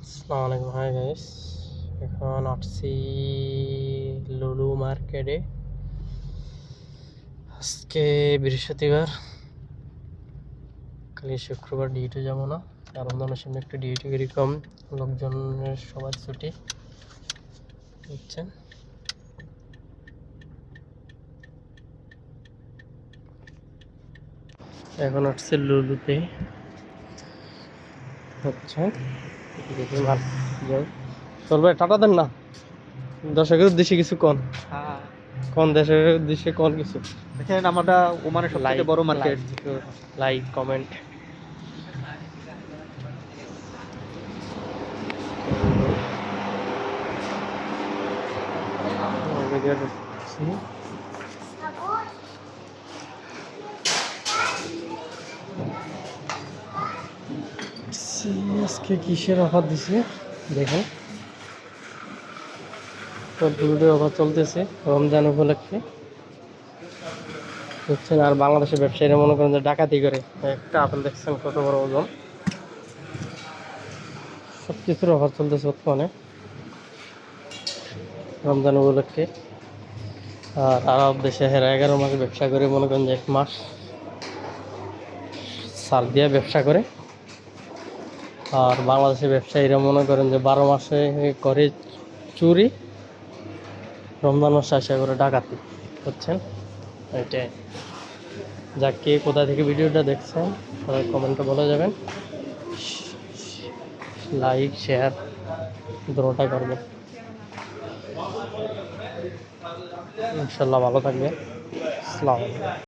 আসসালামু আলাইকুম। Hi guys, এখন আসছি লুলু মার্কেটে। আজকে বৃহস্পতিবার, কালি শুক্রবার ডিউটি যাবো না, কারণ রমজানের সামনে একটু ডিউটি করি কম, লোকজনের সবার ছুটি বুঝছেন। এখন আসছে লুলুতে হচ্ছে দেখি মার যাই। চলবে টাটা দেন না, দর্শকের উদ্দেশ্যে কিছু কোন কোন দেশের উদ্দেশ্যে কোন কিছু দেখেন আমরা ওমানের সবথেকে বড় মার্কেট। Like comment. আজকে কিসের অফার দিছে দেখেন, দুটোই অফার চলতেছে রমজান উপলক্ষে বুঝছেন। আর বাংলাদেশের ব্যবসায়ীরা মনে করেন যে ডাকাতি করে। একটা আপেল দেখছেন কত বড় ওজন, সব কিছুর অফার চলতেছে বর্তমানে রমজান উপলক্ষে। আর আরব দেশে 11 মাস ব্যবসা করে, মনে করেন যে 1 মাস ছাড় দিয়ে ব্যবসা করে। আর বাংলাদেশের ব্যবসায়ীরা মনে করেন যে 12 মাসে করে চুরি, রমজান মাসে আসা করে ডাকাতি বুঝছেন। এটাই যা, কে কোথা থেকে ভিডিওটা দেখছেন সবাই কমেন্টে বলে যাবেন, লাইক শেয়ার দুটোটা করবেন। ইনশাল্লাহ ভালো থাকবে। আসসালামু আলাইকুম।